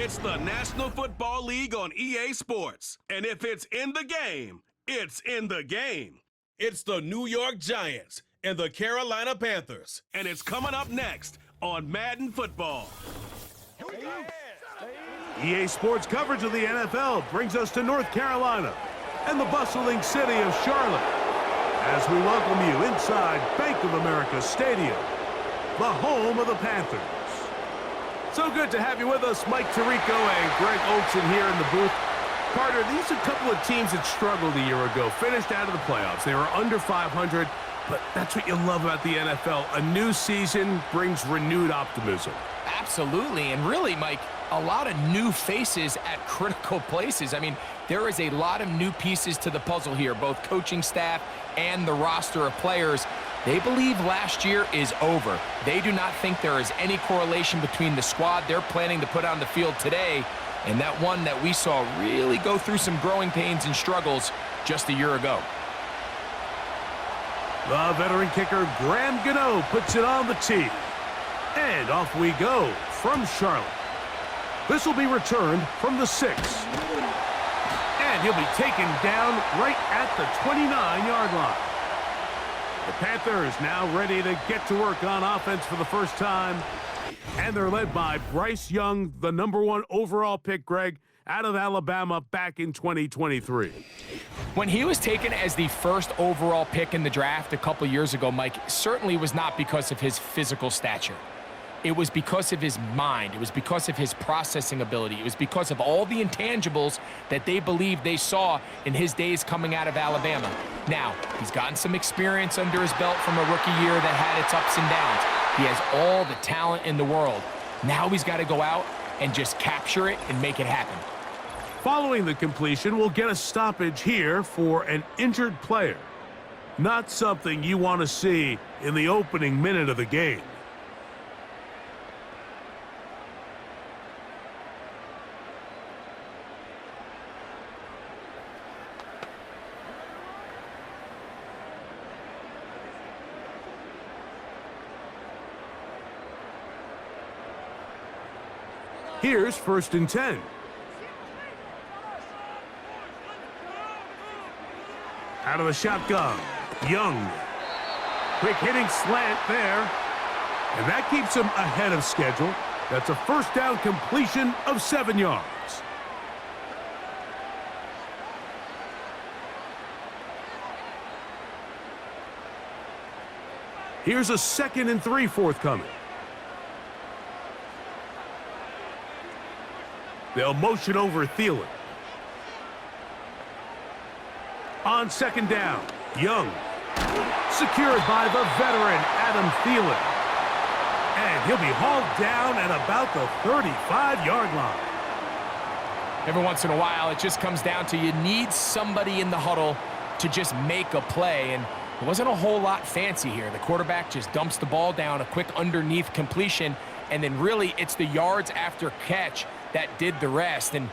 It's the National Football League on EA Sports. And if it's in the game, it's in the game. It's the New York Giants and the Carolina Panthers. And it's coming up next on Madden Football. EA Sports coverage of the NFL brings us to North Carolina and the bustling city of Charlotte as we welcome you inside Bank of America Stadium, the home of the Panthers. So good to have you with us, Mike Tirico and Greg Olson here in the booth. Carter, these are a couple of teams that struggled a year ago, finished out of the playoffs. They were under 500, but that's what you love about the NFL. A new season brings renewed optimism. Absolutely, and really, Mike, a lot of new faces at critical places. I mean, there is a lot of new pieces to the puzzle here, both coaching staff and the roster of players. They believe last year is over. They do not think there is any correlation between the squad they're planning to put on the field today and that one that we saw really go through some growing pains and struggles just a year ago. The veteran kicker, Graham Gano, puts it on the tee. And off we go from Charlotte. This will be returned from the 6. And he'll be taken down right at the 29-yard line. The Panthers now ready to get to work on offense for the first time. And they're led by Bryce Young, the #1 overall pick, Greg, out of Alabama back in 2023. When he was taken as the first overall pick in the draft a couple years ago, Mike, certainly was not because of his physical stature. It was because of his mind. It was because of his processing ability. It was because of all the intangibles that they believed they saw in his days coming out of Alabama. Now, he's gotten some experience under his belt from a rookie year that had its ups and downs. He has all the talent in the world. Now he's got to go out and just capture it and make it happen. Following the completion, we'll get a stoppage here for an injured player. Not something you want to see in the opening minute of the game. Here's 1st and 10. Out of the shotgun, Young. Quick hitting slant there. And that keeps him ahead of schedule. That's a first down completion of 7 yards. Here's a 2nd and 3 forthcoming. They'll motion over Thielen. On 2nd down, Young. Secured by the veteran, Adam Thielen. And he'll be hauled down at about the 35-yard line. Every once in a while, it just comes down to you need somebody in the huddle to just make a play. And it wasn't a whole lot fancy here. The quarterback just dumps the ball down, a quick underneath completion, and then really it's the yards after catch that did the rest. And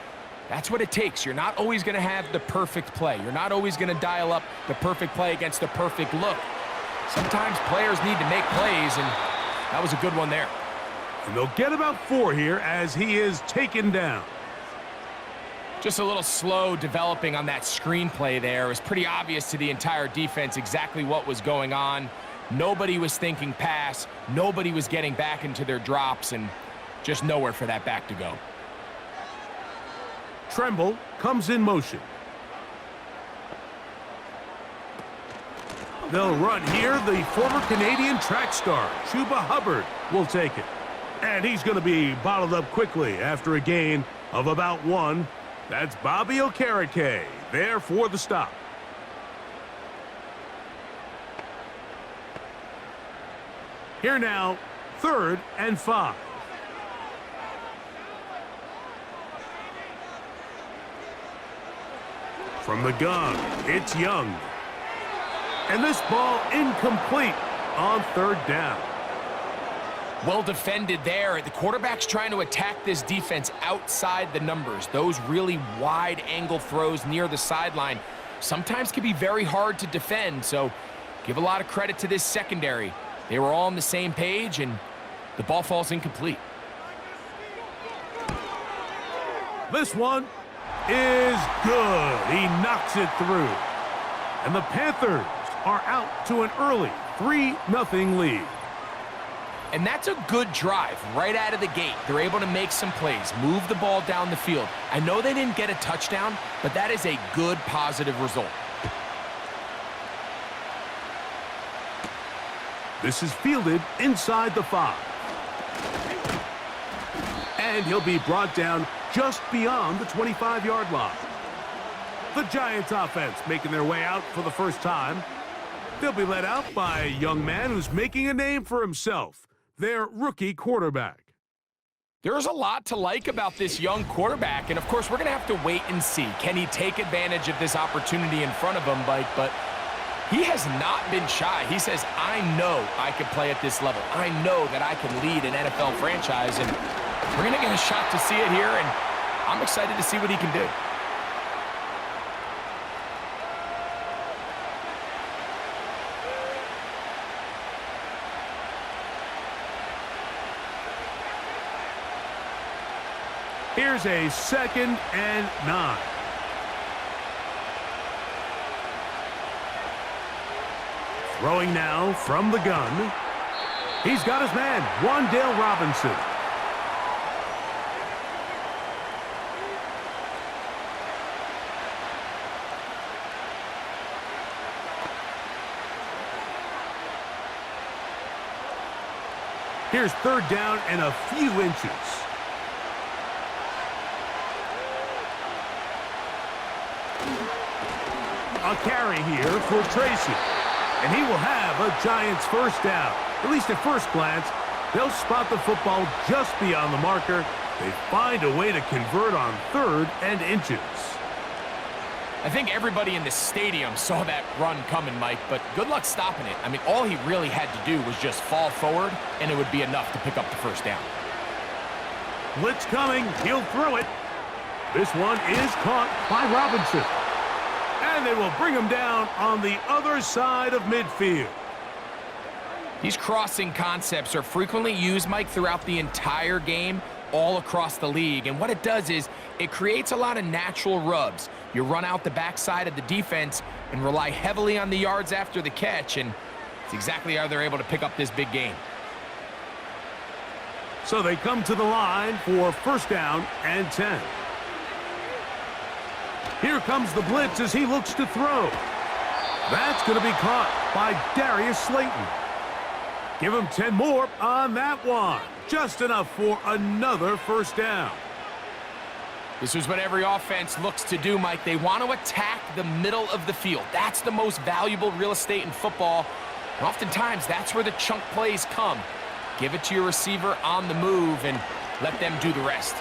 that's what it takes. You're not always going to have the perfect play. You're not always going to dial up the perfect play against the perfect look. Sometimes players need to make plays, and that was a good one there. And they'll get about 4 here as he is taken down. Just a little slow developing on that screenplay there. It was pretty obvious to the entire defense exactly what was going on. Nobody was thinking pass. Nobody was getting back into their drops, and just nowhere for that back to go. Tremble comes in motion. They'll run here. The former Canadian track star, Chuba Hubbard, will take it. And he's going to be bottled up quickly after a gain of about 1. That's Bobby Okereke there for the stop. Here now, 3rd and 5. From the gun, it's Young. And this ball incomplete on 3rd down. Well defended there. The quarterback's trying to attack this defense outside the numbers. Those really wide angle throws near the sideline sometimes can be very hard to defend, so give a lot of credit to this secondary. They were all on the same page, and the ball falls incomplete. This one is good. He knocks it through. And the Panthers are out to an early 3-0 lead. And that's a good drive right out of the gate. They're able to make some plays, move the ball down the field. I know they didn't get a touchdown, but that is a good, positive result. This is fielded inside the 5. And he'll be brought down just beyond the 25-yard line. The Giants offense making their way out for the first time. They'll be led out by a young man who's making a name for himself, their rookie quarterback. There's a lot to like about this young quarterback, and of course, we're going to have to wait and see. Can he take advantage of this opportunity in front of him, Mike? But he has not been shy. He says, I know I can play at this level. I know that I can lead an NFL franchise, and we're going to get a shot to see it here, and I'm excited to see what he can do. Here's a 2nd and 9. Throwing now from the gun. He's got his man, Wan'Dale Robinson. Here's 3rd down and a few inches. A carry here for Tracy. And he will have a Giants first down. At least at first glance, they'll spot the football just beyond the marker. They find a way to convert on 3rd and inches. I think everybody in the stadium saw that run coming, Mike, but good luck stopping it. I mean, all he really had to do was just fall forward, and it would be enough to pick up the first down. Blitz coming. He'll throw it. This one is caught by Robinson. And they will bring him down on the other side of midfield. These crossing concepts are frequently used, Mike, throughout the entire game, all across the league. And what it does is it creates a lot of natural rubs. You run out the backside of the defense and rely heavily on the yards after the catch, and it's exactly how they're able to pick up this big game. So they come to the line for first down and 10. Here comes the blitz as he looks to throw. That's going to be caught by Darius Slayton. Give him 10 more on that one. Just enough for another first down. This is what every offense looks to do, Mike. They want to attack the middle of the field. That's the most valuable real estate in football. And oftentimes, that's where the chunk plays come. Give it to your receiver on the move and let them do the rest.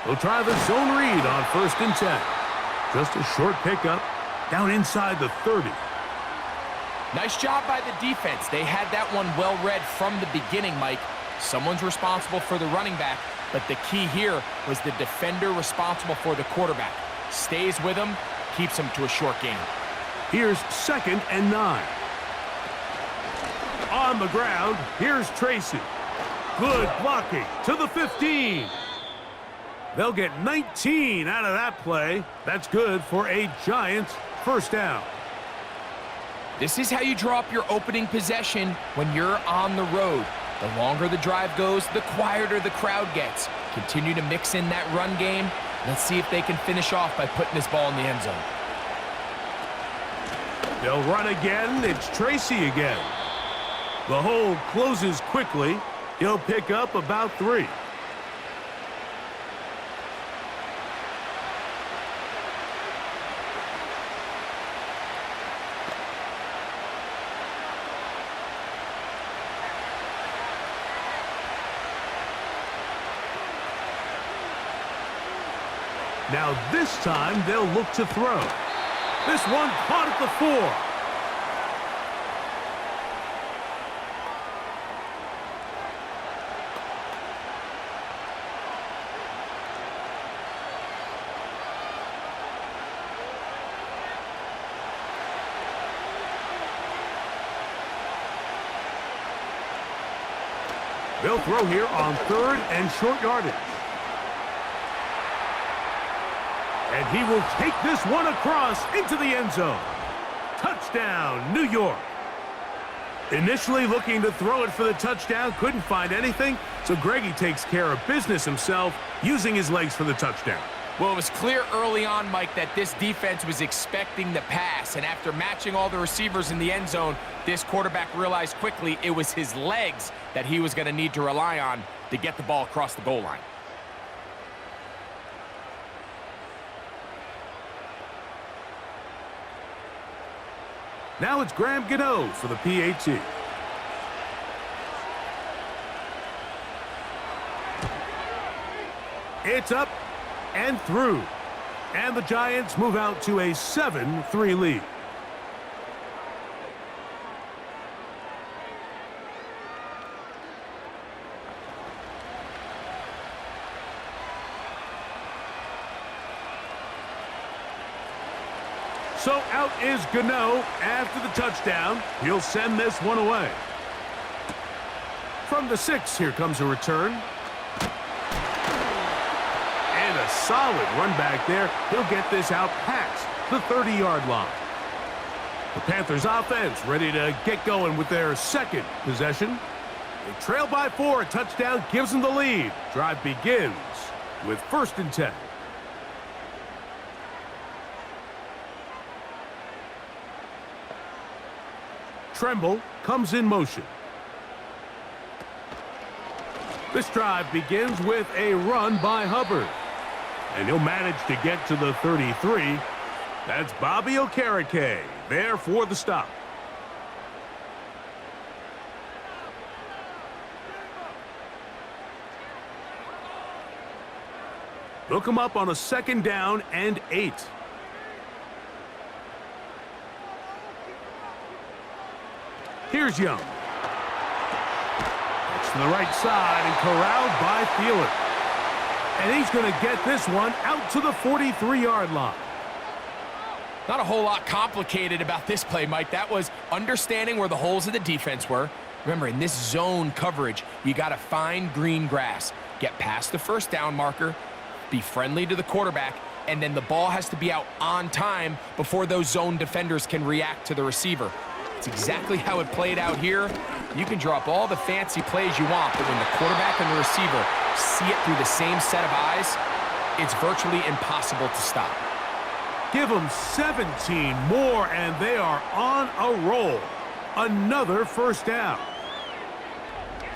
We'll try the zone read on 1st and 10. Just a short pickup down inside the 30. Nice job by the defense. They had that one well read from the beginning, Mike. Someone's responsible for the running back, but the key here was the defender responsible for the quarterback. Stays with him, keeps him to a short gain. Here's 2nd and 9. On the ground, here's Tracy. Good blocking to the 15. They'll get 19 out of that play. That's good for a Giants first down. This is how you draw up your opening possession when you're on the road. The longer the drive goes, the quieter the crowd gets. Continue to mix in that run game. Let's see if they can finish off by putting this ball in the end zone. They'll run again. It's Tracy again. The hole closes quickly. He'll pick up about 3. Now this time they'll look to throw. This one caught at the 4. They'll throw here on 3rd and short yardage. And he will take this one across into the end zone. Touchdown, New York. Initially looking to throw it for the touchdown, couldn't find anything, so Greggy takes care of business himself, using his legs for the touchdown. Well, it was clear early on, Mike, that this defense was expecting the pass, and after matching all the receivers in the end zone, this quarterback realized quickly it was his legs that he was going to need to rely on to get the ball across the goal line. Now it's Graham Gano for the PAT. It's up and through. And the Giants move out to a 7-3 lead. So out is Gano after the touchdown. He'll send this one away. From the 6, here comes a return. And a solid run back there. He'll get this out past the 30-yard line. The Panthers offense ready to get going with their second possession. They trail by 4. A touchdown gives them the lead. Drive begins with 1st and 10. Tremble comes in motion. This drive begins with a run by Hubbard. And he'll manage to get to the 33. That's Bobby Okereke there for the stop. Look him up on a 2nd down and 8. Here's Young. It's to the right side and corralled by Thielen. And he's going to get this one out to the 43-yard line. Not a whole lot complicated about this play, Mike. That was understanding where the holes of the defense were. Remember, in this zone coverage, you got to find green grass. Get past the 1st down marker, be friendly to the quarterback, and then the ball has to be out on time before those zone defenders can react to the receiver. It's exactly how it played out here. You can draw up all the fancy plays you want, but when the quarterback and the receiver see it through the same set of eyes, it's virtually impossible to stop. Give them 17 more, and they are on a roll. Another 1st down.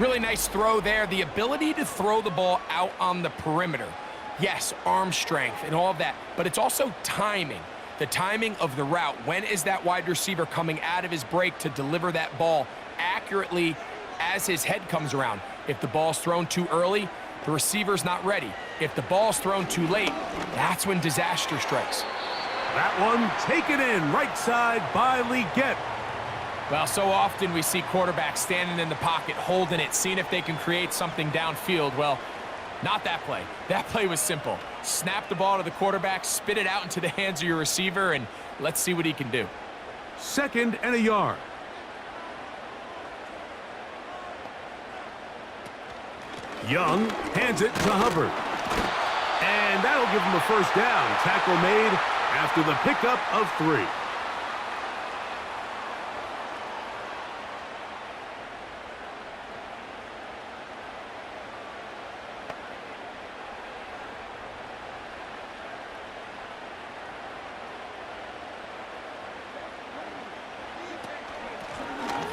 Really nice throw there. The ability to throw the ball out on the perimeter. Yes, arm strength and all of that, but it's also timing. The timing of the route. When is that wide receiver coming out of his break to deliver that ball accurately as his head comes around? If the ball's thrown too early, the receiver's not ready. If the ball's thrown too late, that's when disaster strikes. That one taken in right side by Leggett. Well, so often we see quarterbacks standing in the pocket, holding it, seeing if they can create something downfield. Well, not that play. That play was simple. Snap the ball to the quarterback, spit it out into the hands of your receiver, and let's see what he can do. 2nd and a yard. Young hands it to Hubbard. And that'll give him a 1st down. Tackle made after the pickup of 3.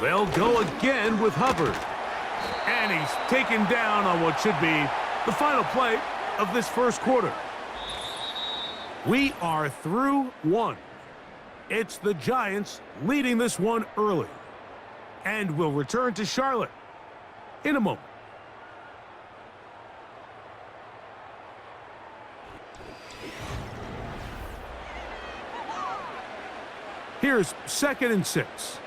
They'll go again with Hubbard. And he's taken down on what should be the final play of this 1st quarter. We are through 1. It's the Giants leading this one early. And we'll return to Charlotte in a moment. Here's 2nd and 6.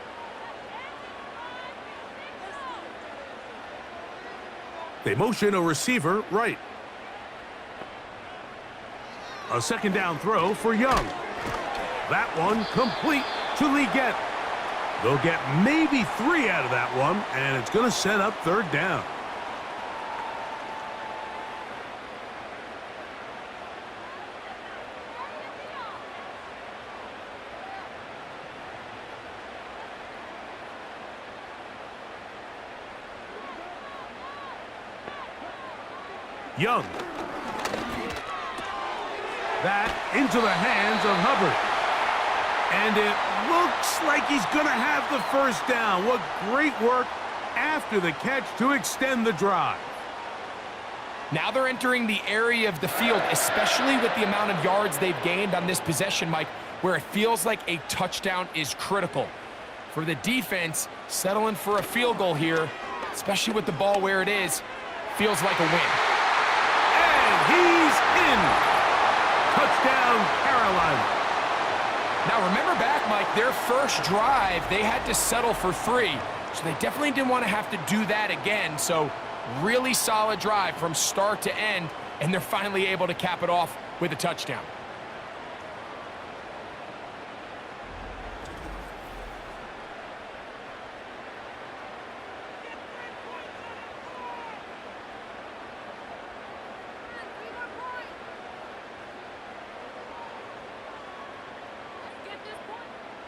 They motion a receiver right. A 2nd down throw for Young. That one complete to Leggett. They'll get maybe 3 out of that one, and it's going to set up 3rd down. Young. That into the hands of Hubbard. And it looks like he's going to have the first down. What great work after the catch to extend the drive. Now they're entering the area of the field, especially with the amount of yards they've gained on this possession, Mike, where it feels like a touchdown is critical. For the defense, settling for a field goal here, especially with the ball where it is, feels like a win. And he's in. Touchdown, Carolina. Now remember back, Mike, their first drive, they had to settle for 3. So they definitely didn't want to have to do that again. So really solid drive from start to end, and they're finally able to cap it off with a touchdown.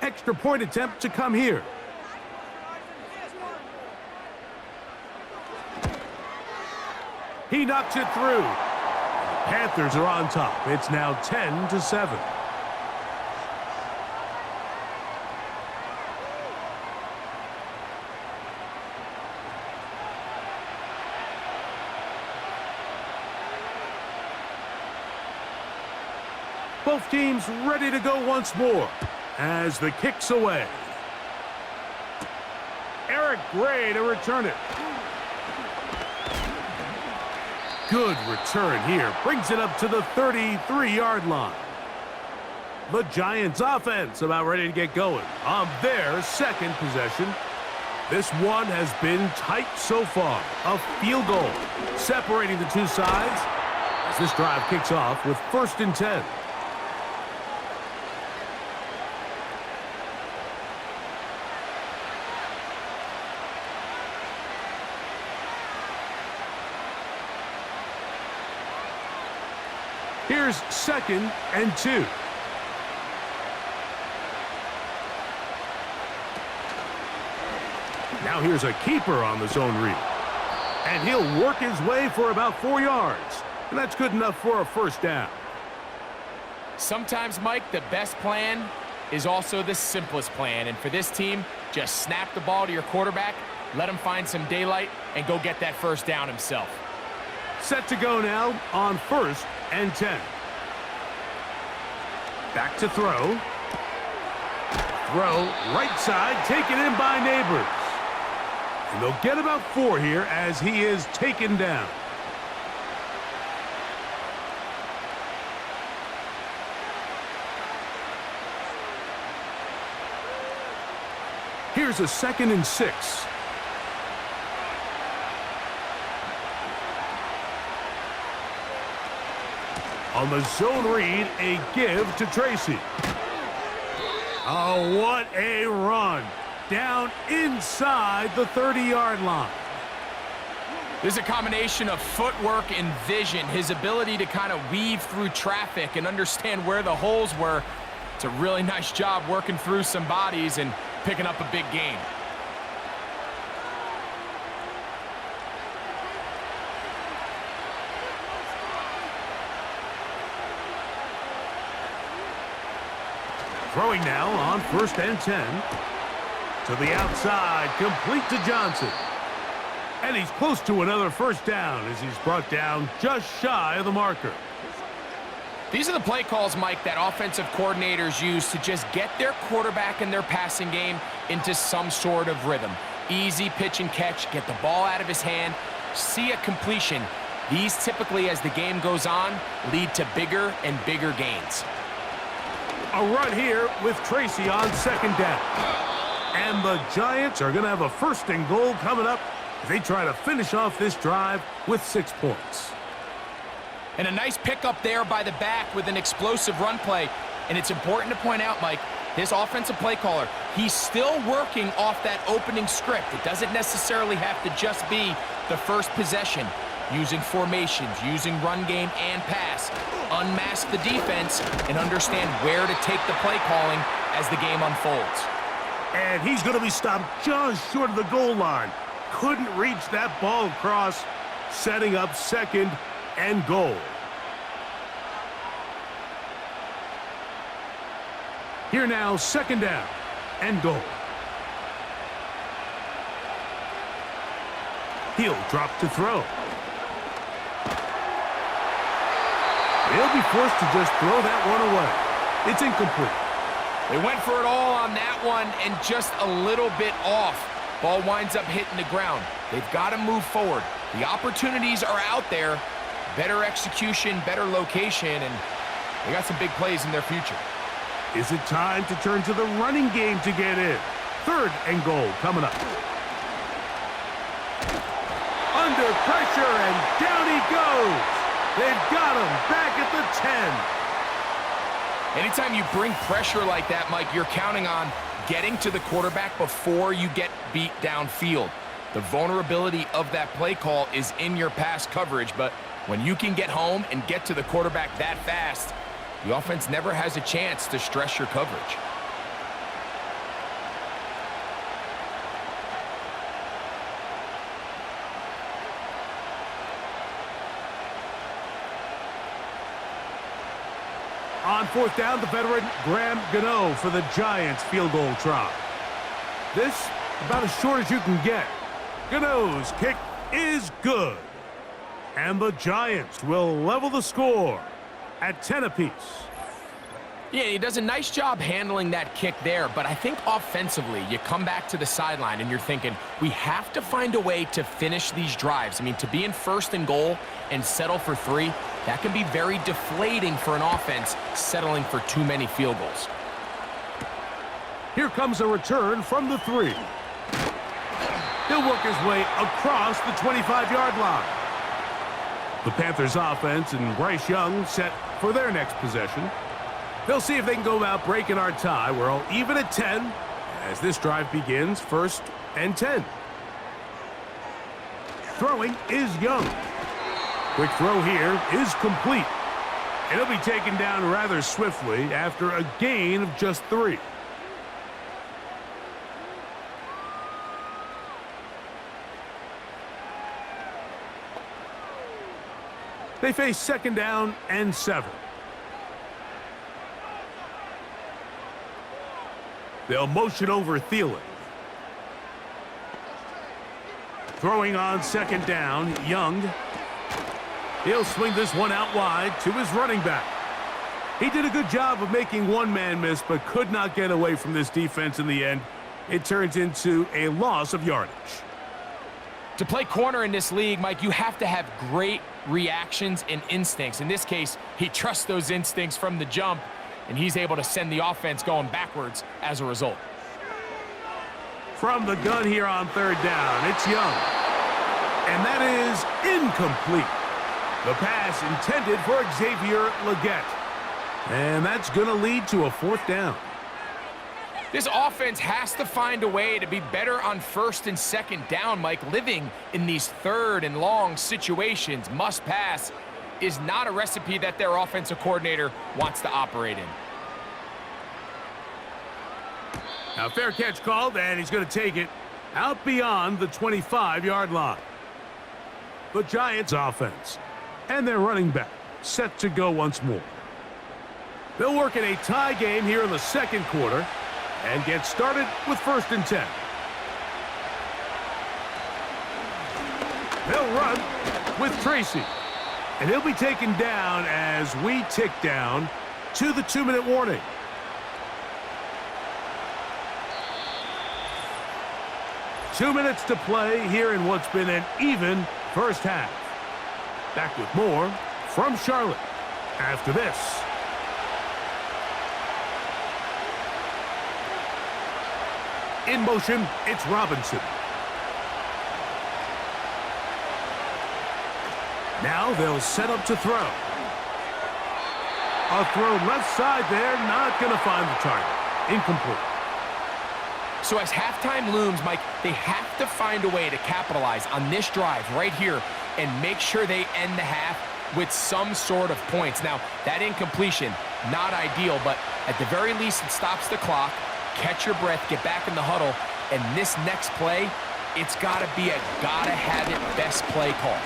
Extra point attempt to come here. He knocks it through. Panthers are on top. It's now 10-7. Both teams ready to go once more as the kick's away. Eric Gray to return it. Good return here. Brings it up to the 33-yard line. The Giants offense about ready to get going on their second possession. This one has been tight so far. A field goal separating the two sides as this drive kicks off with 1st and 10. Here's 2nd and 2. Now here's a keeper on the zone read. And he'll work his way for about 4 yards. And that's good enough for a first down. Sometimes, Mike, the best plan is also the simplest plan. And for this team, just snap the ball to your quarterback, let him find some daylight, and go get that first down himself. Set to go now on 1st and 10. Back to throw. Throw right side, taken in by Neighbors. And they'll get about 4 here as he is taken down. Here's a 2nd and 6. On the zone read, a give to Tracy. Oh, what a run. Down inside the 30-yard line. There's a combination of footwork and vision, his ability to kind of weave through traffic and understand where the holes were. It's a really nice job working through some bodies and picking up a big gain. Throwing now on 1st and 10. To the outside, complete to Johnson. And he's close to another first down as he's brought down just shy of the marker. These are the play calls, Mike, that offensive coordinators use to just get their quarterback and their passing game into some sort of rhythm. Easy pitch and catch, get the ball out of his hand, see a completion. These typically, as the game goes on, lead to bigger and bigger gains. A run here with Tracy on 2nd down. And the Giants are going to have a 1st and goal coming up as they try to finish off this drive with 6 points. And a nice pickup there by the back with an explosive run play. And it's important to point out, Mike, his offensive play caller, he's still working off that opening script. It doesn't necessarily have to just be the first possession. Using formations, using run game and pass. Unmask the defense and understand where to take the play calling as the game unfolds. And he's going to be stopped just short of the goal line. Couldn't reach that ball across, setting up 2nd and goal. Here now, second down and goal. He'll drop to throw. He'll be forced to just throw that one away. It's incomplete. They went for it all on that one and just a little bit off. Ball winds up hitting the ground. They've got to move forward. The opportunities are out there. Better execution, better location, and they got some big plays in their future. Is it time to turn to the running game to get in? Third and goal coming up. Under pressure, and down he goes. They've got him back at the 10. Anytime you bring pressure like that, Mike, you're counting on getting to the quarterback before you get beat downfield. The vulnerability of that play call is in your pass coverage, but when you can get home and get to the quarterback that fast, the offense never has a chance to stress your coverage. On fourth down, the veteran Graham Gano for the Giants field goal try. This about as short as you can get. Gano's kick is good. And the Giants will level the score at 10 apiece. Yeah, he does a nice job handling that kick there, but I think offensively, you come back to the sideline and you're thinking, we have to find a way to finish these drives. I mean, to be in first and goal and settle for 3, that can be very deflating for an offense settling for too many field goals. Here comes a return from the 3. He'll work his way across the 25-yard line. The Panthers offense and Bryce Young set for their next possession. They'll see if they can go about breaking our tie. We're all even at 10 as this drive begins, first and 10. Throwing is Young. Quick throw here is complete. And he'll be taken down rather swiftly after a gain of just 3. They face second down and 7. They'll motion over Thielen. Throwing on second down, Young. He'll swing this one out wide to his running back. He did a good job of making one man miss, but could not get away from this defense in the end. It turns into a loss of yardage. To play corner in this league, Mike, you have to have great reactions and instincts. In this case, he trusts those instincts from the jump, and he's able to send the offense going backwards as a result. From the gun here on third down, it's Young. And that is incomplete. The pass intended for Xavier Legette. And that's going to lead to a fourth down. This offense has to find a way to be better on first and second down, Mike. Living in these third and long situations, must pass, is not a recipe that their offensive coordinator wants to operate in. Now, fair catch called, and he's going to take it out beyond the 25-yard line. The Giants offense and their running back set to go once more. They'll work in a tie game here in the second quarter and get started with first and 10. They'll run with Tracy. And he'll be taken down as we tick down to the 2-minute warning. Two minutes to play here in what's been an even first half. Back with more from Charlotte after this. In motion, it's Robinson. Now they'll set up to throw. A throw left side there, not going to find the target. Incomplete. So as halftime looms, Mike, they have to find a way to capitalize on this drive right here and make sure they end the half with some sort of points. Now, that incompletion, not ideal, but at the very least, it stops the clock. Catch your breath, get back in the huddle, and this next play, it's got to be a gotta-have-it best play call.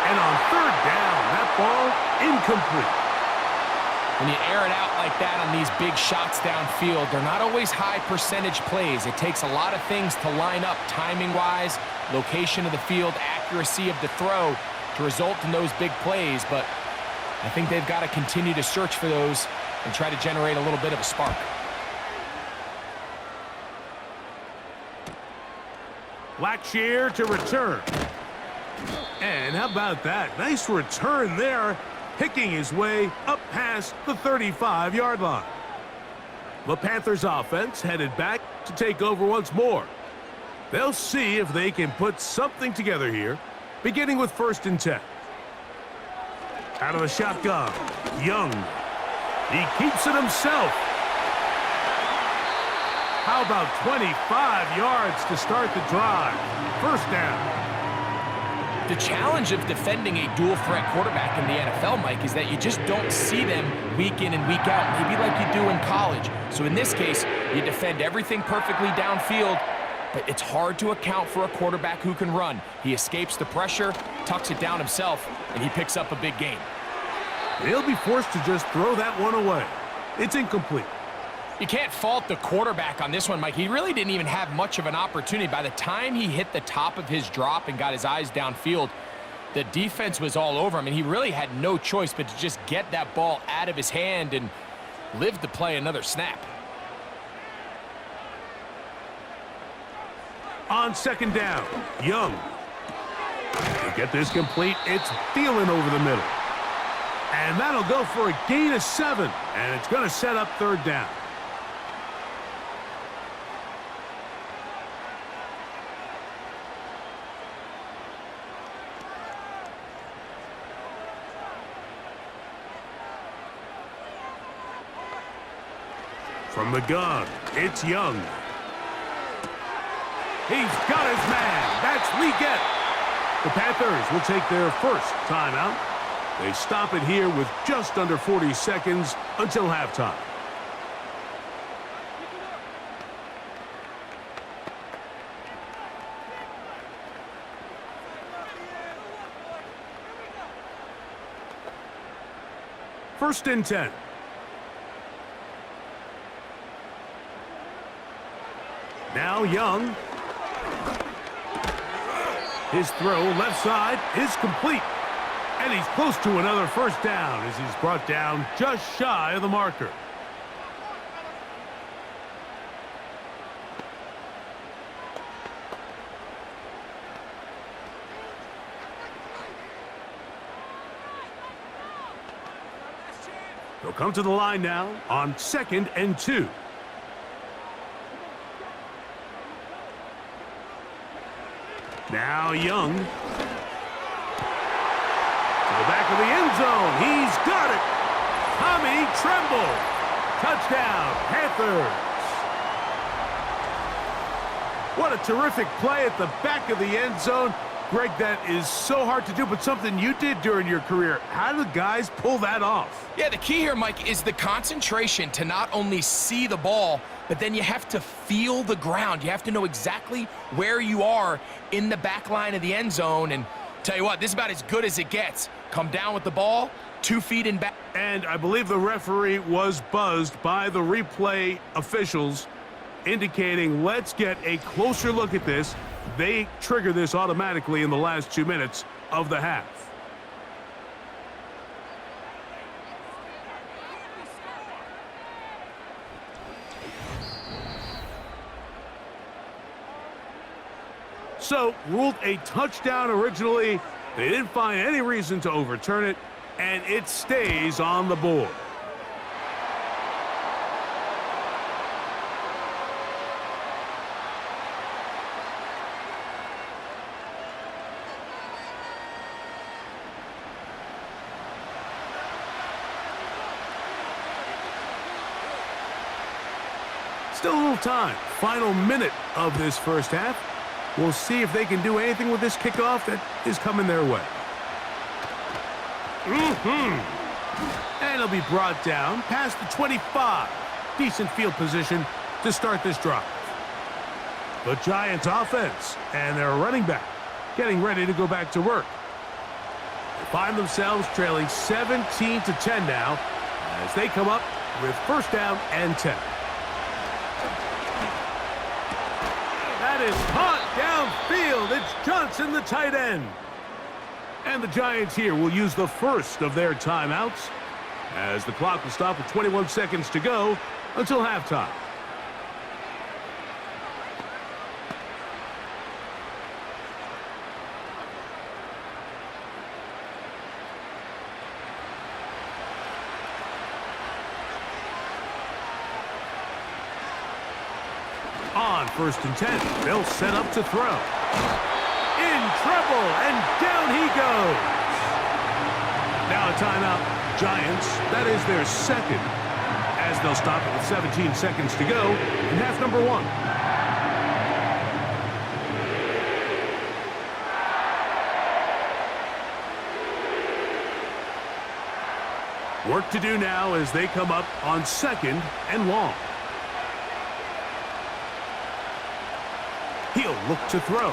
And on third down, that ball incomplete. When you air it out like that on these big shots downfield, they're not always high percentage plays. It takes a lot of things to line up timing-wise, location of the field, accuracy of the throw to result in those big plays. But I think they've got to continue to search for those and try to generate a little bit of a spark. Blackshear to return. And how about that? Nice return there, picking his way up past the 35-yard line. The Panthers offense headed back to take over once more. They'll see if they can put something together here, beginning with 1st and 10. Out of the shotgun, Young. He keeps it himself. How about 25 yards to start the drive? 1st down. The challenge of defending a dual-threat quarterback in the NFL, Mike, is that you just don't see them week in and week out, maybe like you do in college. So in this case, you defend everything perfectly downfield, but it's hard to account for a quarterback who can run. He escapes the pressure, tucks it down himself, and he picks up a big gain. He'll be forced to just throw that one away. It's incomplete. You can't fault the quarterback on this one, Mike. He really didn't even have much of an opportunity. By the time he hit the top of his drop and got his eyes downfield, the defense was all over him, and he really had no choice but to just get that ball out of his hand and live to play another snap. On 2nd down, Young. To get this complete, it's Thielen over the middle. And that'll go for a gain of 7, and it's going to set up 3rd down. From the gun, it's Young. He's got his man. That's Leggett. The Panthers will take their 1st timeout. They stop it here with just under 40 seconds until halftime. First and 10. Now Young. His throw left side is complete. And he's close to another 1st down as he's brought down just shy of the marker. They'll come to the line now on 2nd and 2. Now Young. To the back of the end zone. He's got it. Tommy Tremble. Touchdown, Panthers. What a terrific play at the back of the end zone. Greg, that is so hard to do, but something you did during your career. How do the guys pull that off? Yeah, the key here, Mike, is the concentration to not only see the ball, but then you have to feel the ground. You have to know exactly where you are in the back line of the end zone. And tell you what, this is about as good as it gets. Come down with the ball, 2 feet in back. And I believe the referee was buzzed by the replay officials, indicating let's get a closer look at this. They trigger this automatically in the last 2 minutes of the half. So, ruled a touchdown originally. They didn't find any reason to overturn it, and it stays on the board. Still a little time. Final minute of this 1st half. We'll see if they can do anything with this kickoff that is coming their way. And it'll be brought down past the 25. Decent field position to start this drive. The Giants offense and their running back getting ready to go back to work. find themselves trailing 17-10 now as they come up with first down and 10. That is caught downfield. It's Johnson, the tight end. And the Giants here will use the first of their timeouts as the clock will stop with 21 seconds to go until halftime. On first and 10, they'll set up to throw. In trouble, and down he goes. Now a timeout, Giants. That is their second, as they'll stop it with 17 seconds to go in half number 1. Work to do now as they come up on second and long. He'll look to throw.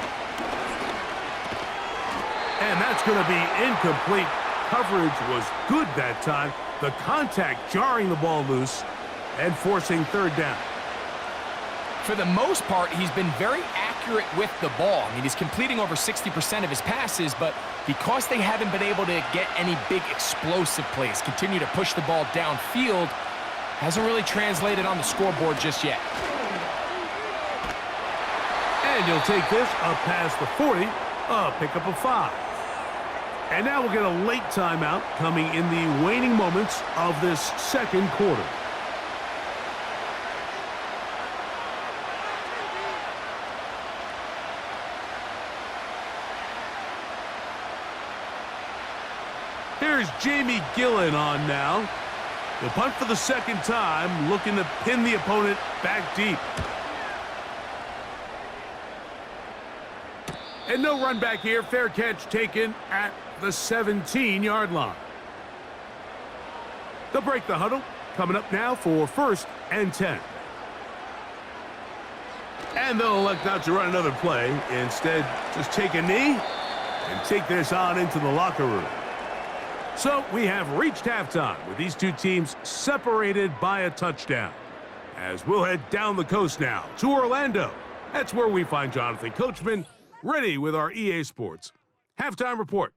And that's going to be incomplete. Coverage was good that time. The contact jarring the ball loose and forcing third down. For the most part, he's been very accurate with the ball. I mean, he's completing over 60% of his passes, but because they haven't been able to get any big explosive plays, continue to push the ball downfield, hasn't really translated on the scoreboard just yet. And he'll take this up past the 40, a pickup of 5. And now we'll get a late timeout coming in the waning moments of this second quarter. Here's Jamie Gillen on now. The punt for the second time, looking to pin the opponent back deep. And no run back here. Fair catch taken at the 17-yard line. They'll break the huddle. Coming up now for first and 10. And they'll elect not to run another play. Instead, just take a knee and take this on into the locker room. So we have reached halftime with these two teams separated by a touchdown. As we'll head down the coast now to Orlando. That's where we find Jonathan Coachman ready with our EA Sports halftime report.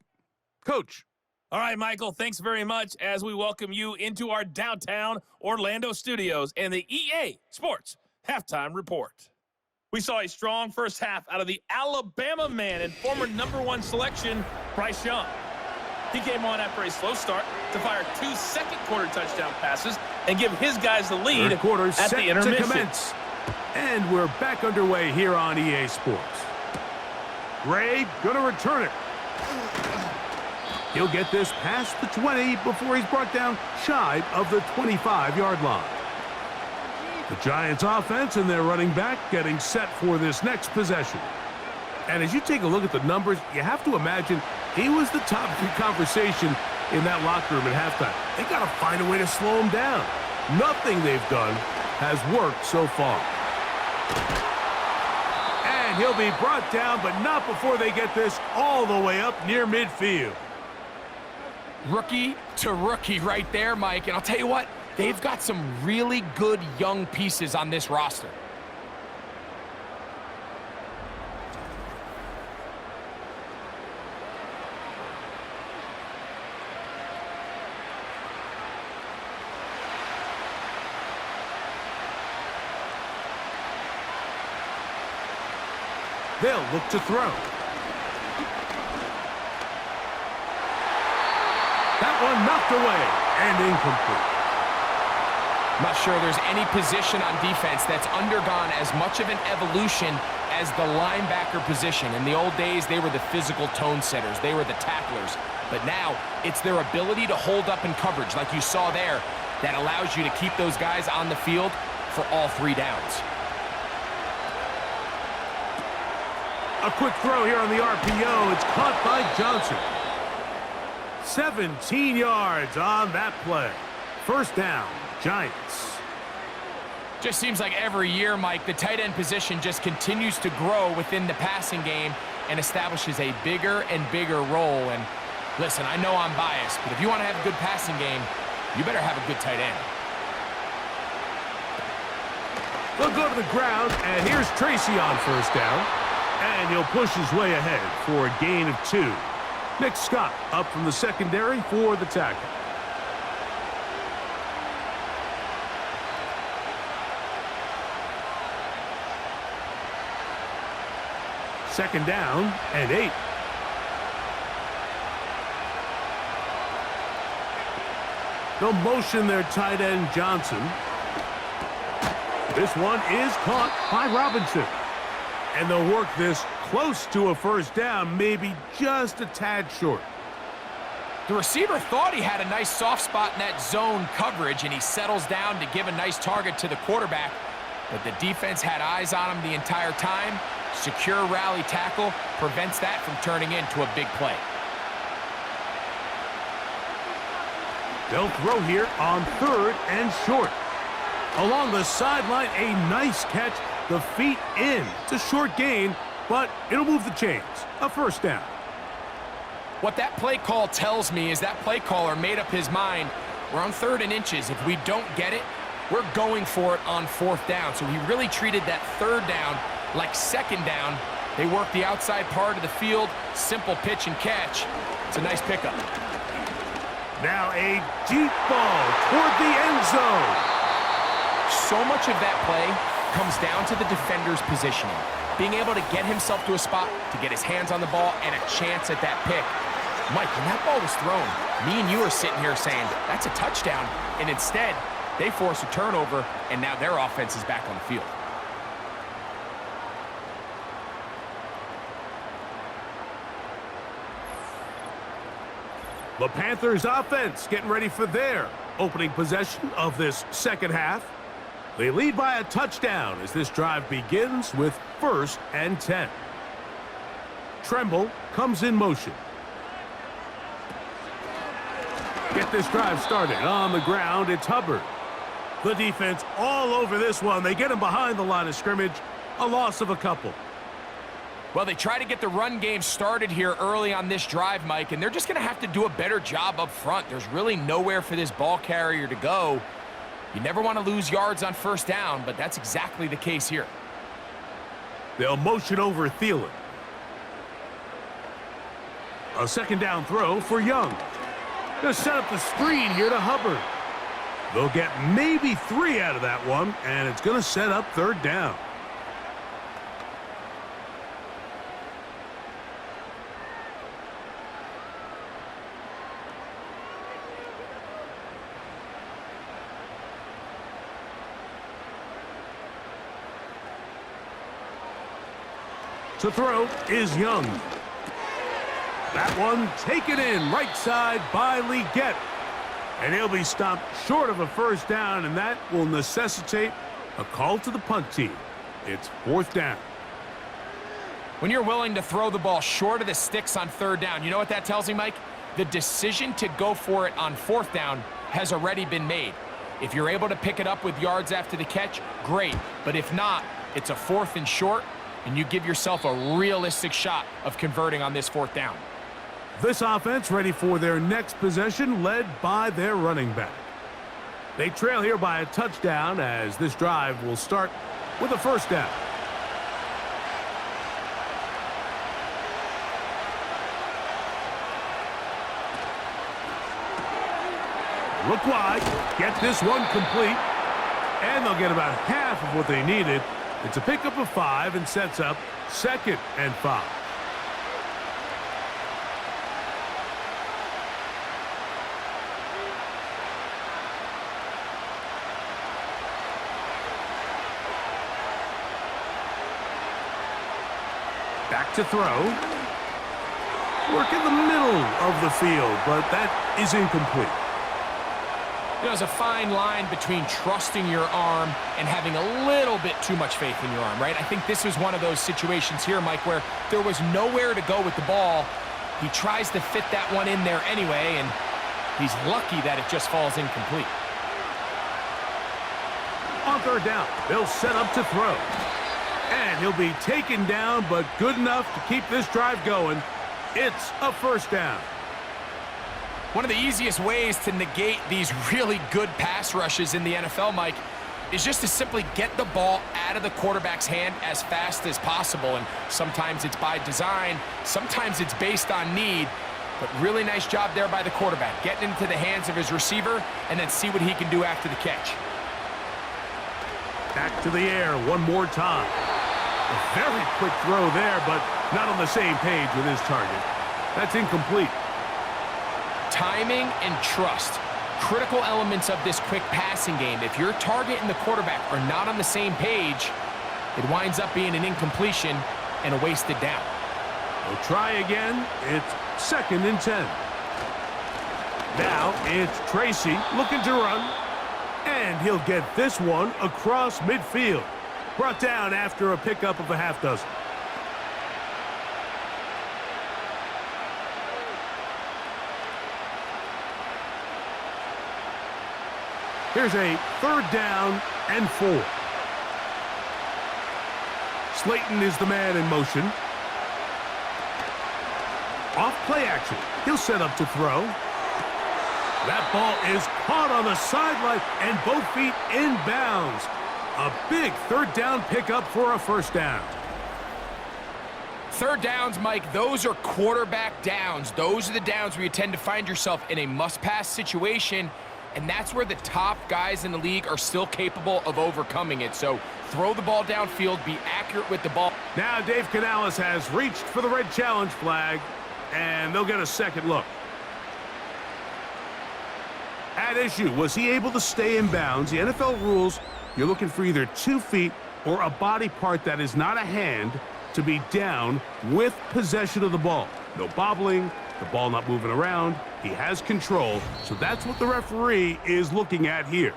Coach. All right, Michael, thanks very much as we welcome you into our downtown Orlando studios and the EA Sports halftime report. We saw a strong first half out of the Alabama man and former #1 selection, Bryce Young. He came on after a slow start to fire 2 second-quarter touchdown passes and give his guys the lead Third quarter at set the intermission. To commence. And we're back underway here on EA Sports. Gray gonna return it. He'll get this past the 20 before he's brought down shy of the 25-yard line. The Giants offense and their running back getting set for this next possession. And as you take a look at the numbers, you have to imagine he was the topic of conversation in that locker room at halftime. They got to find a way to slow him down. Nothing they've done has worked so far. And he'll be brought down, but not before they get this all the way up near midfield. Rookie to rookie right there, Mike. And I'll tell you what, they've got some really good young pieces on this roster. They'll look to throw. That one knocked away and incomplete. I'm not sure there's any position on defense that's undergone as much of an evolution as the linebacker position. In the old days, they were the physical tone setters. They were the tacklers. But now, it's their ability to hold up in coverage, like you saw there, that allows you to keep those guys on the field for all 3 downs. A quick throw here on the RPO. It's caught by Johnson. 17 yards on that play. First down, Giants. Just seems like every year, Mike, the tight end position just continues to grow within the passing game and establishes a bigger and bigger role. And Listen, I know I'm biased, but if you want to have a good passing game, you better have a good tight end. They'll go to the ground, and here's Tracy on first down. And he'll push his way ahead for a gain of 2. Nick Scott up from the secondary for the tackle. Second down and 8. They'll motion their tight end Johnson. This one is caught by Robinson. And they'll work this close to a first down, maybe just a tad short. The receiver thought he had a nice soft spot in that zone coverage, and he settles down to give a nice target to the quarterback. But the defense had eyes on him the entire time. Secure rally tackle prevents that from turning into a big play. They'll throw here on 3rd and short. Along the sideline, a nice catch. The feet in. It's a short gain, but it'll move the chains. A first down. What that play call tells me is that play caller made up his mind. We're on 3rd and inches. If we don't get it, we're going for it on 4th down. So he really treated that 3rd down like 2nd down. They work the outside part of the field. Simple pitch and catch. It's a nice pickup. Now a deep ball toward the end zone. So much of that play comes down to the defender's positioning. Being able to get himself to a spot, to get his hands on the ball, and a chance at that pick. Mike, when that ball was thrown, me and you are sitting here saying, that's a touchdown. And instead, they force a turnover, and now their offense is back on the field. The Panthers offense getting ready for their opening possession of this second half. They lead by a touchdown as this drive begins with 1st and 10. Tremble comes in motion. Get this drive started on the ground. It's Hubbard. The defense all over this one. They get him behind the line of scrimmage. A loss of a couple. Well, they try to get the run game started here early on this drive, Mike, and they're just going to have to do a better job up front. There's really nowhere for this ball carrier to go. You never want to lose yards on 1st down, but that's exactly the case here. They'll motion over Thielen. A 2nd down throw for Young. They'll set up the screen here to Hubbard. They'll get maybe 3 out of that one, and it's going to set up 3rd down. To throw is Young. That one taken in right side by Leggett. And he'll be stopped short of a first down, and that will necessitate a call to the punt team. It's 4th down. When you're willing to throw the ball short of the sticks on 3rd down, you know what that tells me, Mike? The decision to go for it on 4th down has already been made. If you're able to pick it up with yards after the catch, great. But if not, it's a 4th and short, and you give yourself a realistic shot of converting on this 4th down. This offense ready for their next possession, led by their running back. They trail here by a touchdown as this drive will start with a first down. Look wide, get this one complete, and they'll get about half of what they needed. It's a pickup of 5 and sets up 2nd and 5. Back to throw. Work in the middle of the field, but that is incomplete. You know, there's a fine line between trusting your arm and having a little bit too much faith in your arm, right? I think this was one of those situations here, Mike, where there was nowhere to go with the ball. He tries to fit that one in there anyway, and he's lucky that it just falls incomplete. On 3rd down, they'll set up to throw. And he'll be taken down, but good enough to keep this drive going. It's a first down. One of the easiest ways to negate these really good pass rushes in the NFL, Mike, is just to simply get the ball out of the quarterback's hand as fast as possible. And sometimes it's by design, sometimes it's based on need. But really nice job there by the quarterback, getting into the hands of his receiver and then see what he can do after the catch. Back to the air one more time. A very quick throw there, but not on the same page with his target. That's incomplete. Timing and trust, critical elements of this quick passing game. If your target and the quarterback are not on the same page, it winds up being an incompletion and a wasted down. We'll try again. It's 2nd and 10. Now it's Tracy looking to run. And he'll get this one across midfield. Brought down after a pickup of a half dozen. Here's a 3rd down and 4. Slayton is the man in motion. Off play action. He'll set up to throw. That ball is caught on the sideline and both feet inbounds. A big 3rd down pickup for a 1st down. 3rd downs, Mike, those are quarterback downs. Those are the downs where you tend to find yourself in a must-pass situation, and that's where the top guys in the league are still capable of overcoming it. So throw the ball downfield, be accurate with the ball. Now Dave Canales has reached for the red challenge flag, and they'll get a second look. At issue, was he able to stay in bounds? The NFL rules, you're looking for either 2 feet or a body part that is not a hand to be down with possession of the ball. No bobbling, the ball not moving around. He has control, so that's what the referee is looking at here.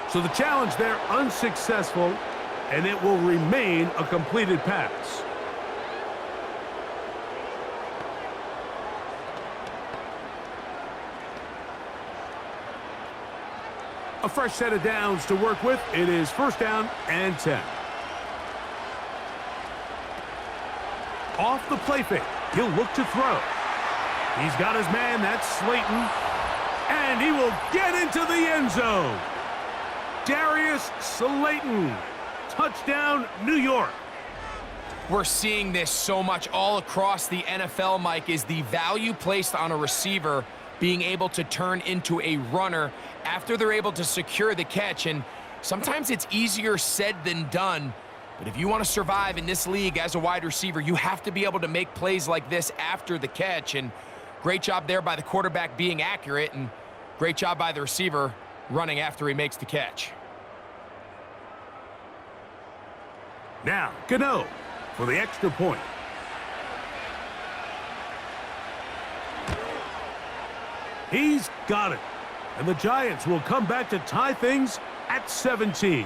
So the challenge there unsuccessful, and it will remain a completed pass. A fresh set of downs to work with. It is 1st down and 10. Off the play fake. He'll look to throw. He's got his man. That's Slayton. And he will get into the end zone. Darius Slayton. Touchdown, New York. We're seeing this so much all across the NFL, Mike, is the value placed on a receiver being able to turn into a runner after they're able to secure the catch. And sometimes it's easier said than done. But if you want to survive in this league as a wide receiver, you have to be able to make plays like this after the catch. And great job there by the quarterback being accurate, and great job by the receiver running after he makes the catch. Now, Gano for the extra point. He's got it. And the Giants will come back to tie things at 17.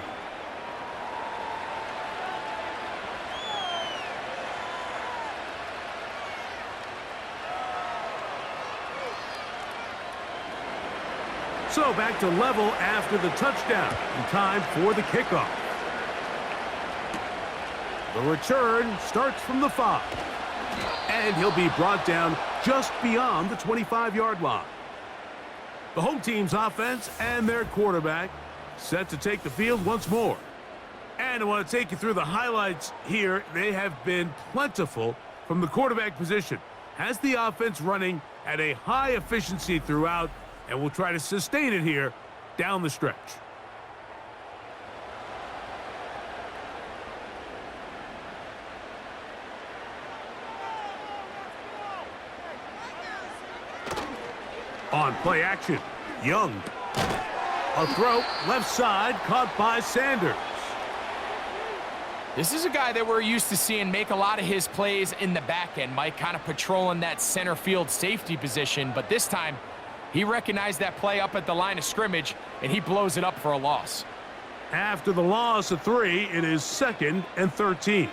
So back to level after the touchdown. And time for the kickoff. The return starts from the 5. And he'll be brought down just beyond the 25-yard line. The home team's offense and their quarterback set to take the field once more. And I want to take you through the highlights here. They have been plentiful from the quarterback position. Has the offense running at a high efficiency throughout, and we'll try to sustain it here down the stretch. On play action, Young. A throw, left side, caught by Sanders. This is a guy that we're used to seeing make a lot of his plays in the back end, Mike, kind of patrolling that center field safety position. But this time, he recognized that play up at the line of scrimmage, and he blows it up for a loss. After the loss of 3, it is 2nd and 13.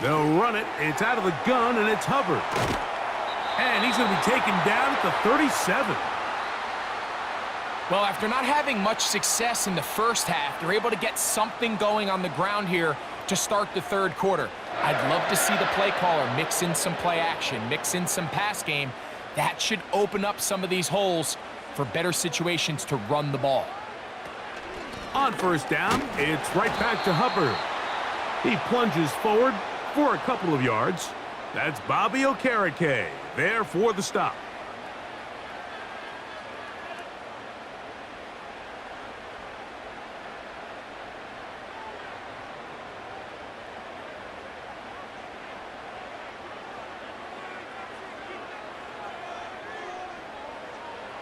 They'll run it. It's out of the gun, and it's Hubbard. And he's going to be taken down at the 37. Well, after not having much success in the first half, they're able to get something going on the ground here to start the third quarter. I'd love to see the play caller mix in some play action, mix in some pass game. That should open up some of these holes for better situations to run the ball. On first down, it's right back to Hubbard. He plunges forward for a couple of yards. That's Bobby Okereke there for the stop.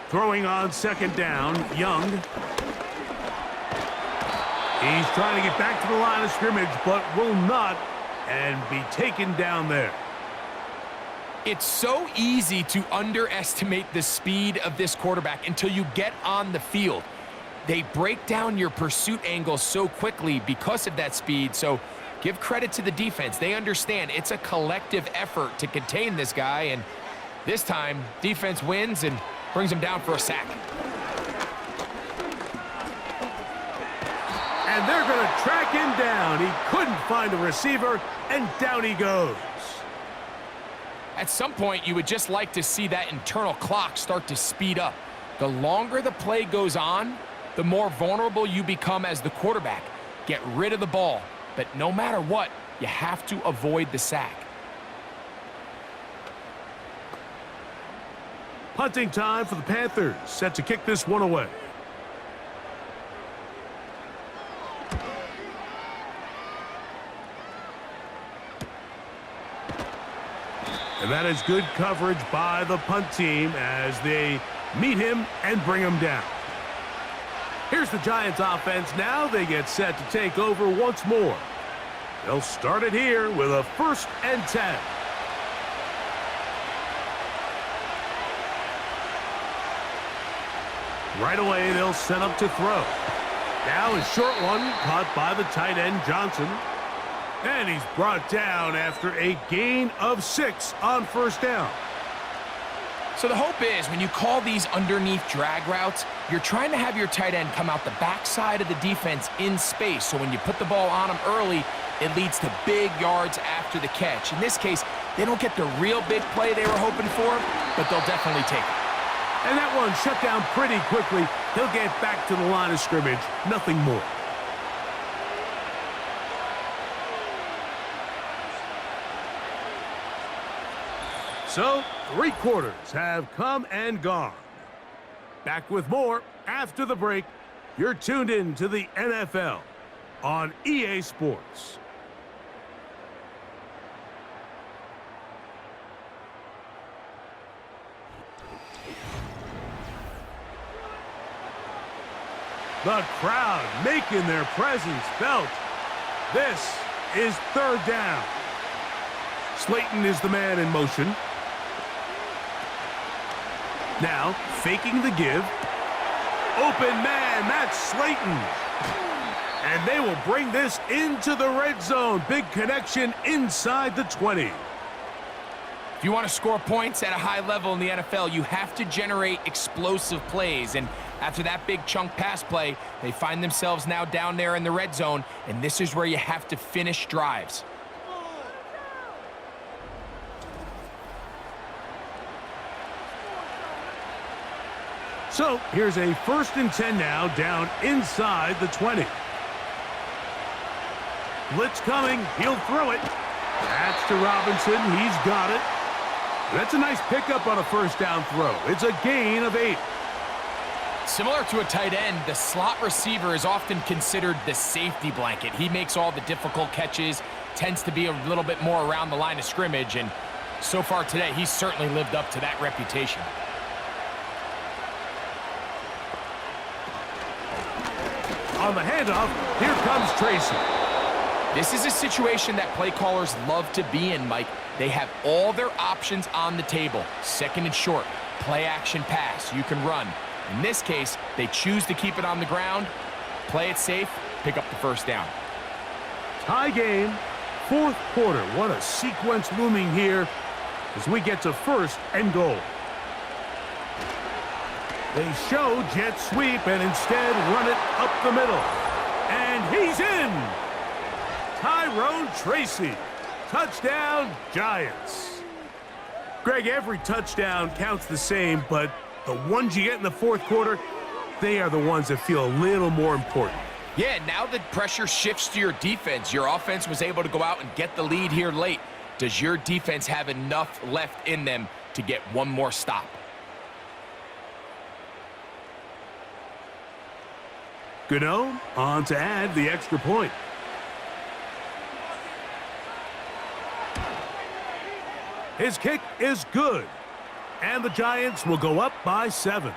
Throwing on second down, Young. He's trying to get back to the line of scrimmage, but will not, and be taken down there. It's so easy to underestimate the speed of this quarterback until you get on the field. They break down your pursuit angle so quickly because of that speed, so give credit to the defense. They understand it's a collective effort to contain this guy, and this time, defense wins and brings him down for a sack. And they're going to track him down. He couldn't find the receiver, and down he goes. At some point, you would just like to see that internal clock start to speed up. The longer the play goes on, the more vulnerable you become as the quarterback. Get rid of the ball, but no matter what, you have to avoid the sack. Punting time for the Panthers, set to kick this one away. And that is good coverage by the punt team as they meet him and bring him down. Here's the Giants offense now. They get set to take over once more. They'll start it here with a 1st and 10. Right away, they'll set up to throw. Now a short one caught by the tight end, Johnson. And he's brought down after a gain of 6 on first down. So the hope is when you call these underneath drag routes, you're trying to have your tight end come out the backside of the defense in space. So when you put the ball on him early, it leads to big yards after the catch. In this case, they don't get the real big play they were hoping for, but they'll definitely take it. And that one shut down pretty quickly. He'll get back to the line of scrimmage. Nothing more. So, 3 quarters have come and gone. Back with more after the break. You're tuned in to the NFL on EA Sports. The crowd making their presence felt. This is 3rd down. Slayton is the man in motion. Now, faking the give. Open man, that's Slayton. And they will bring this into the red zone. Big connection inside the 20. If you want to score points at a high level in the NFL, you have to generate explosive plays. And after that big chunk pass play, they find themselves now down there in the red zone, and this is where you have to finish drives. So here's a 1st and 10 now, down inside the 20. Blitz coming, he'll throw it. That's to Robinson, he's got it. That's a nice pickup on a 1st down throw. It's a gain of 8. Similar to a tight end, the slot receiver is often considered the safety blanket. He makes all the difficult catches, tends to be a little bit more around the line of scrimmage, and so far today, he's certainly lived up to that reputation. On the handoff, here comes Tracy. This is a situation that play callers love to be in, Mike. They have all their options on the table. 2nd and short, play action pass, you can run. In this case, they choose to keep it on the ground, play it safe, pick up the 1st down. Tie game, 4th quarter. What a sequence looming here as we get to 1st and goal. They show jet sweep and instead run it up the middle. And he's in! Tyrone Tracy. Touchdown, Giants. Greg, every touchdown counts the same, but the ones you get in the fourth quarter, they are the ones that feel a little more important. Yeah, now the pressure shifts to your defense. Your offense was able to go out and get the lead here late. Does your defense have enough left in them to get one more stop? Gano on to add the extra point. His kick is good, and the Giants will go up by 7.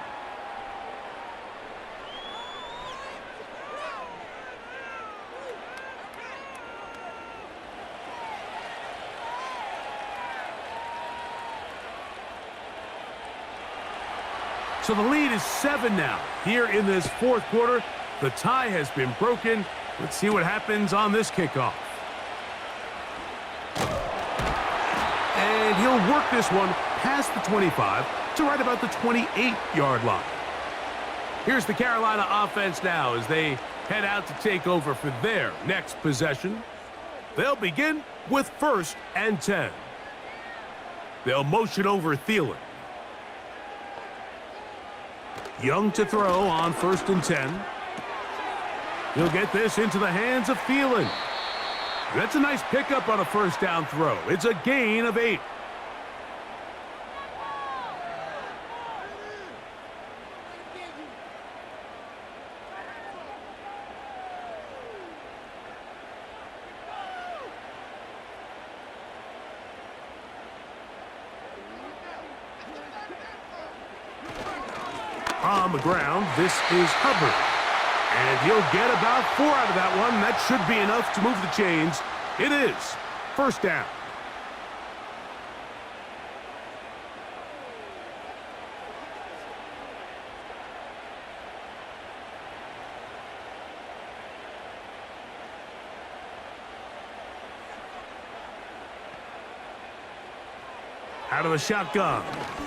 So the lead is 7 now. Here in this fourth quarter, the tie has been broken. Let's see what happens on this kickoff. And he'll work this one past the 25 to right about the 28-yard line. Here's the Carolina offense now as they head out to take over for their next possession. They'll begin with 1st and 10. They'll motion over Thielen. Young to throw on 1st and 10. He'll get this into the hands of Thielen. That's a nice pickup on a 1st down throw. It's a gain of 8. On the ground, this is Hubbard. And he'll get about 4 out of that one. That should be enough to move the chains. It is 1st down. Out of the shotgun,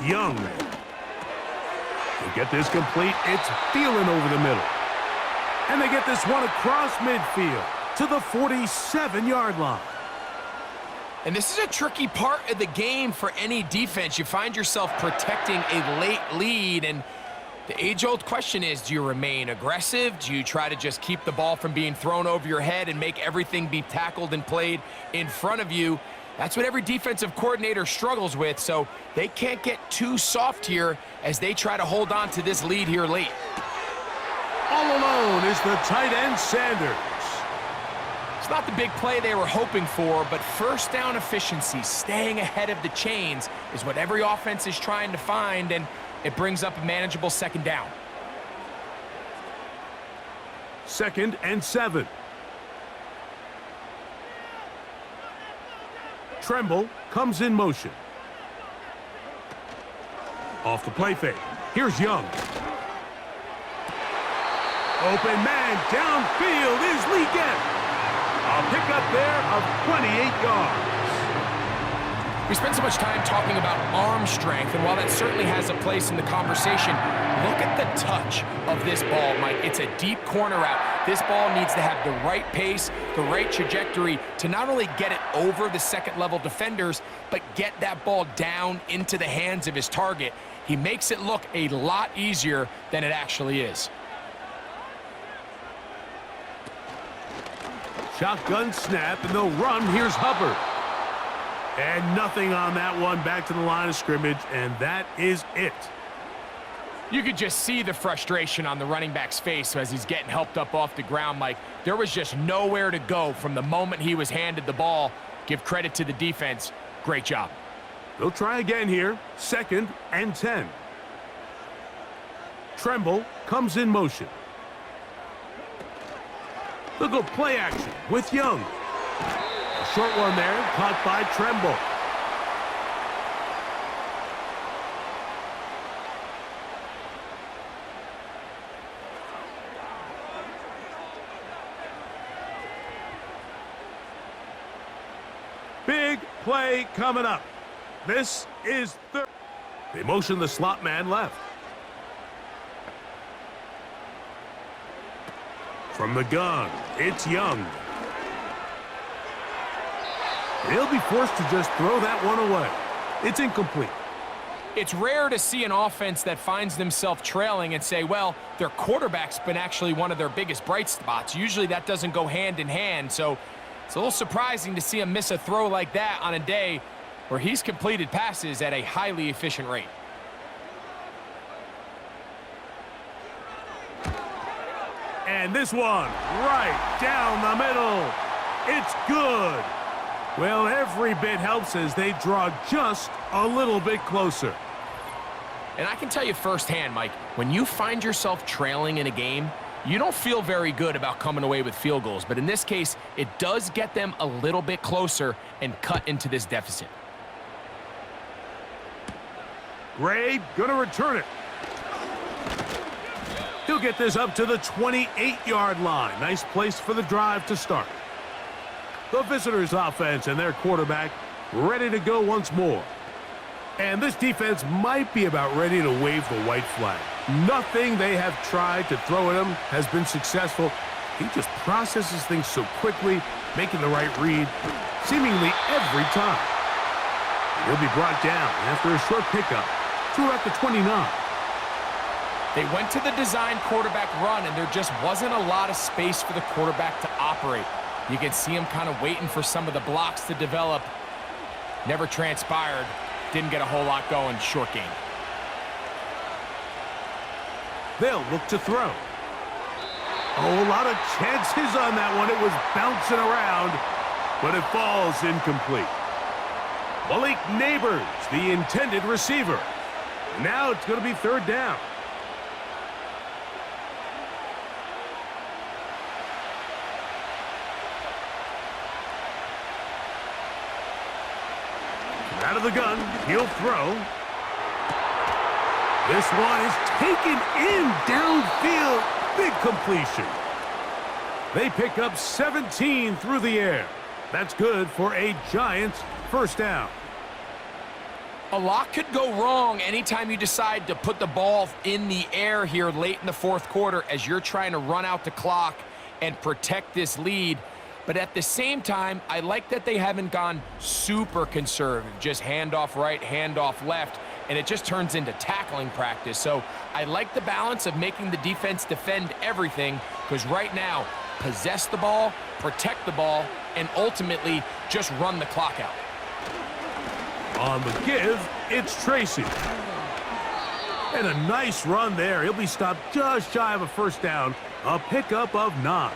Young. They get this complete. It's Thielen over the middle. And they get this one across midfield to the 47-yard line. And this is a tricky part of the game for any defense. You find yourself protecting a late lead, and the age-old question is, do you remain aggressive? Do you try to just keep the ball from being thrown over your head and make everything be tackled and played in front of you? That's what every defensive coordinator struggles with, so they can't get too soft here as they try to hold on to this lead here late. All alone is the tight end Sanders. It's not the big play they were hoping for, but 1st down efficiency, staying ahead of the chains, is what every offense is trying to find, and it brings up a manageable 2nd down. 2nd and 7. Tremble comes in motion. Off the play fake. Here's Young. Open man downfield is Lee Gett. A pickup there of 28 yards. We spend so much time talking about arm strength, and while that certainly has a place in the conversation, look at the touch of this ball, Mike. It's a deep corner route. This ball needs to have the right pace, the right trajectory to not only get it over the second-level defenders, but get that ball down into the hands of his target. He makes it look a lot easier than it actually is. Shotgun snap, and they'll run. Here's Hubbard. And nothing on that one. Back to the line of scrimmage, and that is it. You could just see the frustration on the running back's face as he's getting helped up off the ground, Mike. There was just nowhere to go from the moment he was handed the ball. Give credit to the defense. Great job. They'll try again here. 2nd and 10. Tremble comes in motion. They'll go play action with Young. A short one there, caught by Tremble. Big play coming up. This is third. They motion the slot man left. From the gun, it's Young. He'll be forced to just throw that one away. It's incomplete. It's rare to see an offense that finds themselves trailing and say, well, their quarterback's been actually one of their biggest bright spots. Usually that doesn't go hand in hand, so it's a little surprising to see him miss a throw like that on a day where he's completed passes at a highly efficient rate. And this one, right down the middle. It's good. Well, every bit helps as they draw just a little bit closer. And I can tell you firsthand, Mike, when you find yourself trailing in a game, you don't feel very good about coming away with field goals. But in this case, it does get them a little bit closer and cut into this deficit. Gray gonna return it. He'll get this up to the 28-yard line. Nice place for the drive to start. The visitors' offense and their quarterback ready to go once more. And this defense might be about ready to wave the white flag. Nothing they have tried to throw at him has been successful. He just processes things so quickly, making the right read seemingly every time. He'll be brought down after a short pickup through at the 29. They went to the design quarterback run, and there just wasn't a lot of space for the quarterback to operate. You can see him kind of waiting for some of the blocks to develop. Never transpired. Didn't get a whole lot going. Short game. They'll look to throw. Oh, a lot of chances on that one. It was bouncing around, but it falls incomplete. Malik Neighbors, the intended receiver. Now it's going to be third down. Out of the gun, he'll throw. This one is taken in downfield. Big completion. They pick up 17 through the air. That's good for a Giants first down. A lot could go wrong anytime you decide to put the ball in the air here late in the fourth quarter as you're trying to run out the clock and protect this lead. But at the same time, I like that they haven't gone super conservative, just handoff right, handoff left, and it just turns into tackling practice. So I like the balance of making the defense defend everything, because right now, possess the ball, protect the ball, and ultimately just run the clock out. On the give, it's Tracy. And a nice run there. He'll be stopped just shy of a first down, a pickup of 9.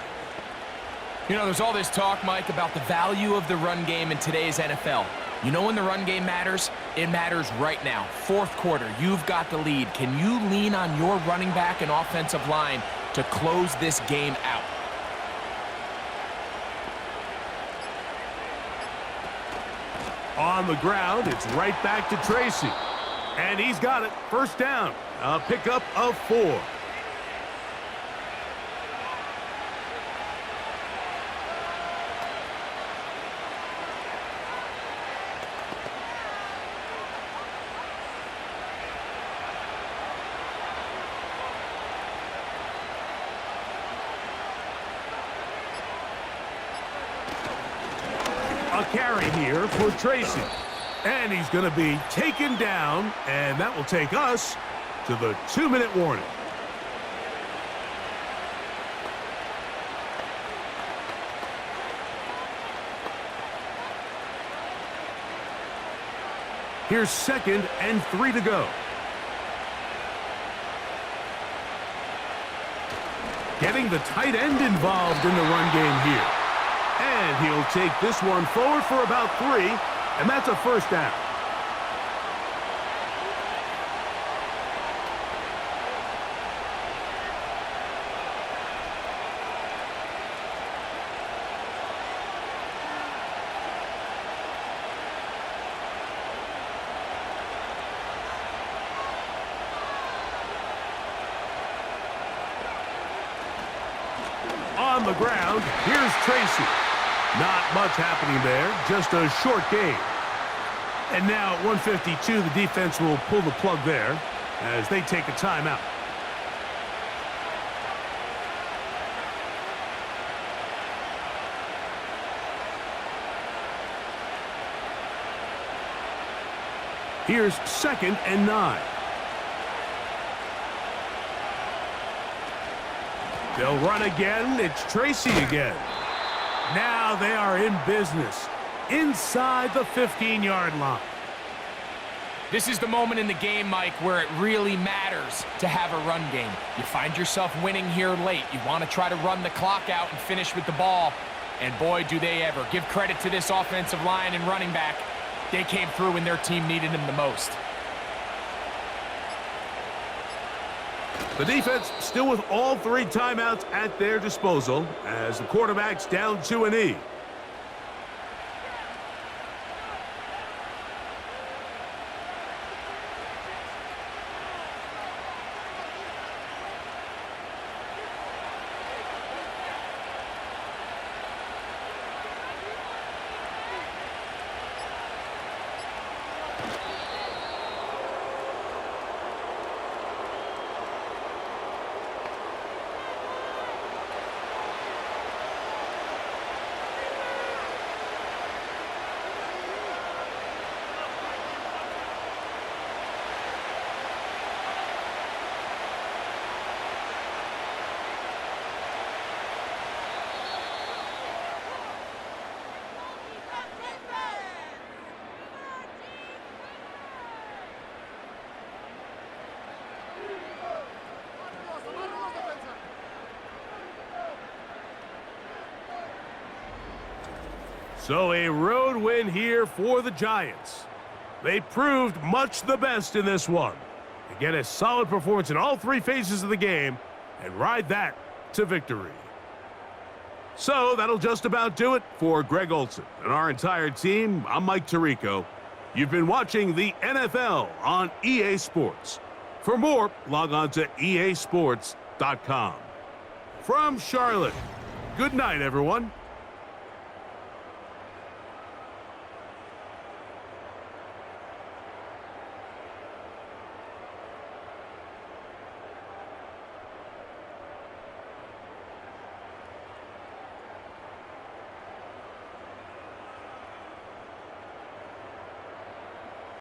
You know, there's all this talk, Mike, about the value of the run game in today's NFL. You know when the run game matters? It matters right now. Fourth quarter, you've got the lead. Can you lean on your running back and offensive line to close this game out? On the ground, it's right back to Tracy. And he's got it. First down. A pickup of 4. A carry here for Tracy. And he's going to be taken down, and that will take us to the 2-minute warning. Here's 2nd and 3 to go. Getting the tight end involved in the run game here. And he'll take this one forward for about 3, and that's a first down. On the ground, here's Tracy. Not much happening there, just a short game. And now at 1:52, the defense will pull the plug there as they take a timeout. Here's 2nd and 9. They'll run again. It's Tracy again. Now they are in business inside the 15-yard line. This is the moment in the game, Mike, where it really matters to have a run game. You find yourself winning here late. You want to try to run the clock out and finish with the ball. And boy, do they ever. Give credit to this offensive line and running back. They came through when their team needed them the most. The defense still with all 3 timeouts at their disposal as the quarterback's down to a knee. So a road win here for the Giants. They proved much the best in this one. They get a solid performance in all 3 phases of the game and ride that to victory. So that'll just about do it for Greg Olson and our entire team. I'm Mike Tirico. You've been watching the NFL on EA Sports. For more, log on to easports.com. From Charlotte, good night, everyone.